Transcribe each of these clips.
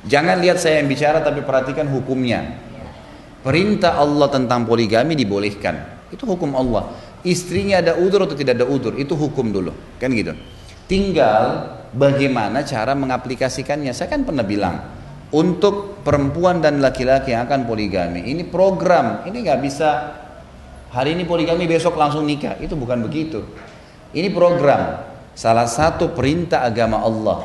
Jangan lihat saya yang bicara tapi perhatikan hukumnya. Perintah Allah tentang poligami dibolehkan. Itu hukum Allah. Istrinya ada udzur atau tidak ada udzur, itu hukum dulu. Kan gitu. Tinggal bagaimana cara mengaplikasikannya. Saya kan pernah bilang, untuk perempuan dan laki-laki yang akan poligami, ini program, ini nggak bisa hari ini poligami besok langsung nikah, itu bukan begitu. Ini program, salah satu perintah agama Allah.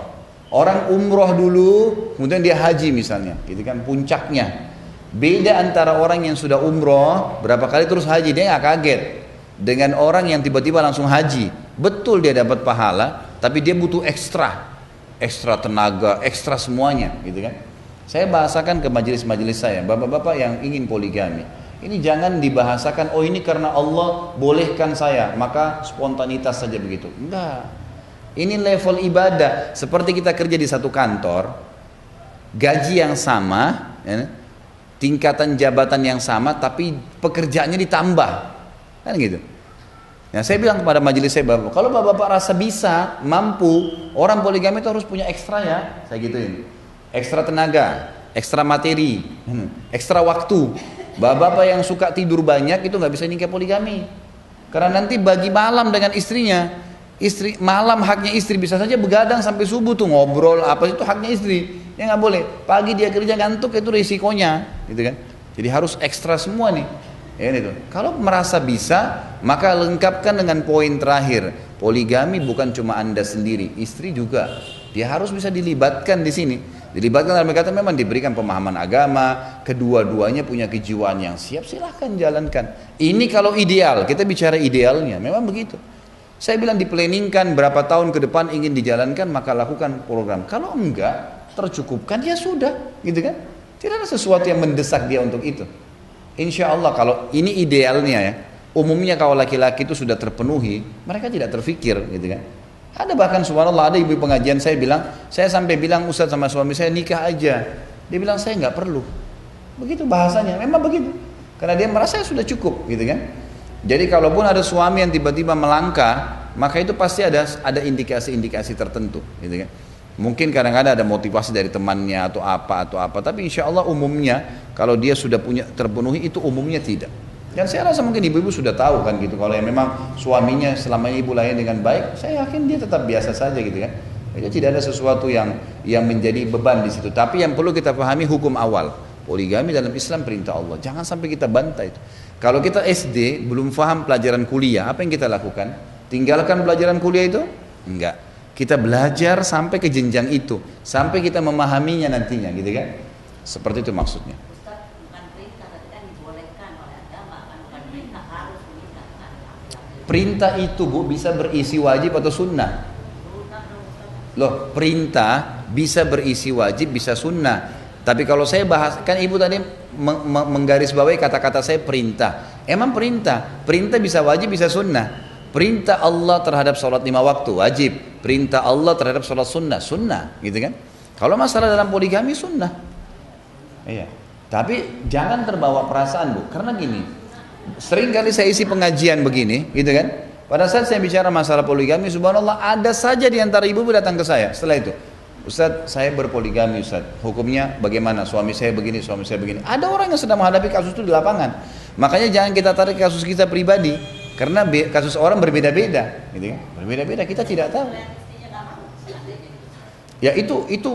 Orang umroh dulu, kemudian dia haji misalnya, gitu kan puncaknya. Beda antara orang yang sudah umroh berapa kali terus haji, dia nggak kaget dengan orang yang tiba-tiba langsung haji. Betul dia dapat pahala, tapi dia butuh ekstra tenaga, ekstra semuanya, gitu kan. Saya bahasakan ke majelis-majelis saya, bapak-bapak yang ingin poligami, ini jangan dibahasakan, oh ini karena Allah bolehkan saya, maka spontanitas saja begitu. Enggak. Ini level ibadah. Seperti kita kerja di satu kantor, gaji yang sama, ya, tingkatan jabatan yang sama, tapi pekerjaannya ditambah, kan gitu. Nah, saya bilang kepada majelis saya, bapak, kalau bapak-bapak rasa bisa, mampu, orang poligami itu harus punya ekstra ya, saya gituin. Ekstra tenaga, ekstra materi, ekstra waktu. Bapak-bapak yang suka tidur banyak itu nggak bisa nikah poligami, karena nanti bagi malam dengan istrinya, istri malam haknya istri, bisa saja begadang sampai subuh tuh ngobrol apa itu haknya istri, ya nggak boleh. Pagi dia kerja ngantuk, itu risikonya, gitu kan. Jadi harus ekstra semua nih. Ya, itu. Kalau merasa bisa, maka lengkapkan dengan poin terakhir. Poligami bukan cuma Anda sendiri, istri juga. Dia harus bisa dilibatkan di sini. Dilibatkan dalam kata memang diberikan pemahaman agama, kedua-duanya punya kejiwaan yang siap, silahkan jalankan. Ini kalau ideal, kita bicara idealnya, memang begitu. Saya bilang diplanningkan berapa tahun ke depan ingin dijalankan, maka lakukan program. Kalau enggak, tercukupkan, ya sudah, gitu kan. Tidak ada sesuatu yang mendesak dia untuk itu. Insya Allah kalau ini idealnya ya, umumnya kalau laki-laki itu sudah terpenuhi, mereka tidak terfikir, gitu kan. Ada bahkan subhanallah, ada ibu pengajian saya bilang, saya sampai bilang Ustaz sama suami saya nikah aja, dia bilang saya nggak perlu, begitu bahasanya, memang begitu, karena dia merasa sudah cukup, gitu kan. Jadi kalaupun ada suami yang tiba-tiba melangkah, maka itu pasti ada indikasi-indikasi tertentu, gitu kan. Mungkin kadang-kadang ada motivasi dari temannya atau apa, tapi insya Allah umumnya kalau dia sudah punya terpenuhi itu umumnya tidak. Dan saya rasa mungkin ibu-ibu sudah tahu kan gitu, kalau yang memang suaminya selama ini ibu layan dengan baik, saya yakin dia tetap biasa saja gitu kan. Itu tidak ada sesuatu yang menjadi beban di situ. Tapi yang perlu kita pahami hukum awal. Poligami dalam Islam perintah Allah. Jangan sampai kita bantah itu. Kalau kita SD belum paham pelajaran kuliah, apa yang kita lakukan? Tinggalkan pelajaran kuliah itu? Enggak. Kita belajar sampai ke jenjang itu, sampai kita memahaminya nantinya gitu kan. Seperti itu maksudnya. Perintah itu Bu bisa berisi wajib atau sunnah. Loh, perintah bisa berisi wajib, bisa sunnah. Tapi kalau saya bahas, kan ibu tadi menggarisbawahi kata-kata saya perintah. Emang perintah bisa wajib, bisa sunnah. Perintah Allah terhadap sholat 5 waktu wajib. Perintah Allah terhadap sholat sunnah, gitu kan. Kalau masalah dalam poligami sunnah. Iya. Tapi jangan terbawa perasaan Bu, karena gini. Sering kali saya isi pengajian begini, gitu kan. Pada saat saya bicara masalah poligami, subhanallah ada saja di antara ibu datang ke saya. Setelah itu, Ustaz, saya berpoligami Ustaz. Hukumnya bagaimana? Suami saya begini, suami saya begini. Ada orang yang sedang menghadapi kasus itu di lapangan. Makanya jangan kita tarik kasus kita pribadi, karena kasus orang berbeda-beda, gitu kan. Berbeda-beda, kita tidak tahu. Ya itu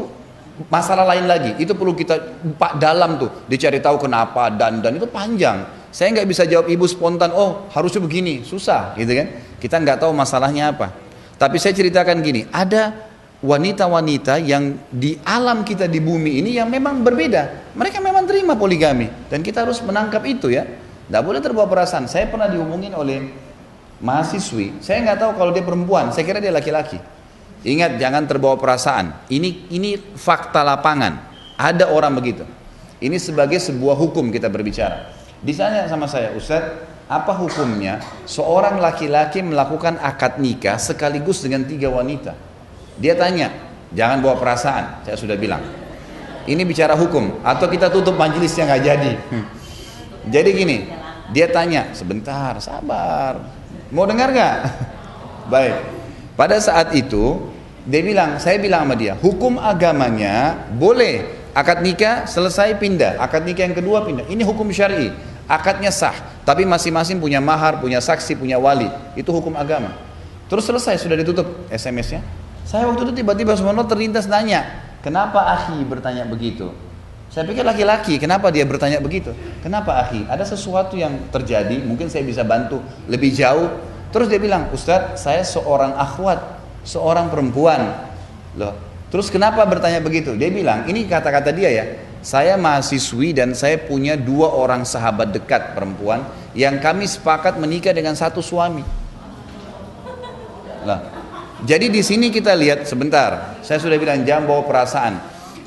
masalah lain lagi. Itu perlu kita dalam tuh, dicari tahu kenapa dan itu panjang. Saya nggak bisa jawab ibu spontan, oh harusnya begini, susah gitu kan. Kita nggak tahu masalahnya apa. Tapi saya ceritakan gini, ada wanita-wanita yang di alam kita di bumi ini yang memang berbeda. Mereka memang terima poligami. Dan kita harus menangkap itu ya. Nggak boleh terbawa perasaan. Saya pernah dihubungin oleh mahasiswi, saya nggak tahu kalau dia perempuan, saya kira dia laki-laki. Ingat, jangan terbawa perasaan. Ini fakta lapangan. Ada orang begitu. Ini sebagai sebuah hukum kita berbicara. Ditanya sama saya, Ustaz, apa hukumnya seorang laki-laki melakukan akad nikah sekaligus dengan 3 wanita? Dia tanya, jangan bawa perasaan, saya sudah bilang. Ini bicara hukum, atau kita tutup majelisnya nggak jadi. Jadi gini, dia tanya, sebentar, sabar, mau dengar nggak? Baik, pada saat itu dia bilang, saya bilang sama dia, hukum agamanya boleh Akad nikah selesai pindah, akad nikah yang kedua pindah. Ini hukum syar'i. Akadnya sah, tapi masing-masing punya mahar, punya saksi, punya wali. Itu hukum agama. Terus selesai, sudah ditutup SMS-nya. Saya waktu itu tiba-tiba subhanallah terlintas nanya, kenapa akhi bertanya begitu? Saya pikir laki-laki, kenapa dia bertanya begitu? Kenapa akhi? Ada sesuatu yang terjadi, mungkin saya bisa bantu lebih jauh. Terus dia bilang, Ustadz, saya seorang akhwat, seorang perempuan. Loh, terus kenapa bertanya begitu? Dia bilang, ini kata-kata dia ya, saya mahasiswi dan saya punya 2 orang sahabat dekat perempuan yang kami sepakat menikah dengan satu suami. Lah, jadi di sini kita lihat sebentar. Saya sudah bilang jangan bawa perasaan.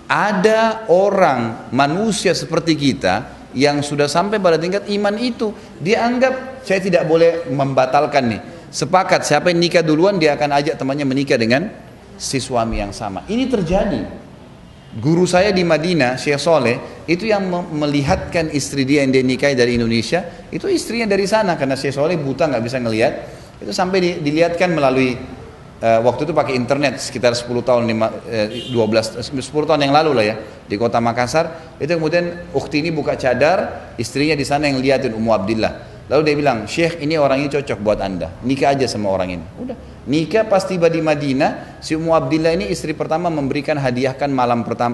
Ada orang manusia seperti kita yang sudah sampai pada tingkat iman itu, dia anggap saya tidak boleh membatalkan nih. Sepakat siapa yang nikah duluan dia akan ajak temannya menikah dengan si suami yang sama. Ini terjadi. Guru saya di Madinah, Syekh Soleh, itu yang melihatkan istri dia yang dia nikahi dari Indonesia, itu istrinya dari sana karena Syekh Soleh buta nggak bisa ngelihat. Itu sampai dilihatkan melalui waktu itu pakai internet sekitar 10 tahun 10 tahun yang lalu lah ya, di kota Makassar. Itu kemudian ukhti ini buka cadar, istrinya di sana yang liatin, Ummu Abdillah. Lalu dia bilang, Syekh ini orangnya cocok buat anda, nikah aja sama orang ini. Udah, nikah. Pas tiba di Madinah, si Ummu Abdillah ini istri pertama memberikan hadiahkan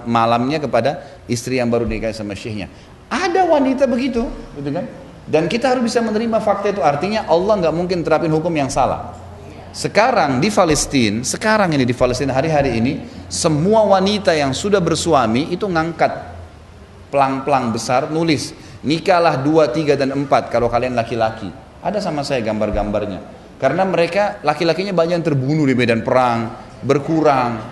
malamnya kepada istri yang baru nikah sama Syekhnya. Ada wanita begitu, gitu kan? Dan kita harus bisa menerima fakta itu. Artinya Allah nggak mungkin terapin hukum yang salah. Sekarang di Palestina, hari-hari ini, semua wanita yang sudah bersuami itu ngangkat pelang-pelang besar, nulis nikahlah 2, 3, dan 4 kalau kalian laki-laki. Ada sama saya gambar-gambarnya. Karena mereka laki-lakinya banyak yang terbunuh di medan perang, berkurang.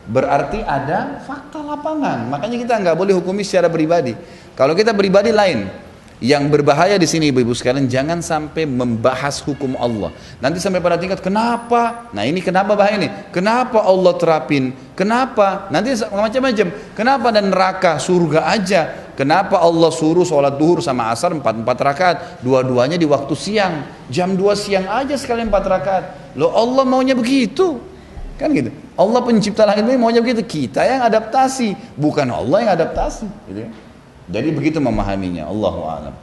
Berarti ada fakta lapangan. Makanya kita nggak boleh hukumi secara pribadi. Kalau kita pribadi lain. Yang berbahaya di sini ibu-ibu sekalian, jangan sampai membahas hukum Allah. Nanti sampai pada tingkat kenapa? Nah ini kenapa bahaya nih? Kenapa Allah terapin? Kenapa? Nanti macam-macam. Kenapa dan neraka, surga aja? Kenapa Allah suruh sholat duhur sama asar 4 rakaat? Dua-duanya di waktu siang. Jam 2 siang aja sekalian 4 rakaat. Loh Allah maunya begitu. Kan gitu. Allah pencipta langit ini maunya begitu. Kita yang adaptasi, bukan Allah yang adaptasi. Gitu ya. Jadi begitu memahaminya, Allahu a'lam.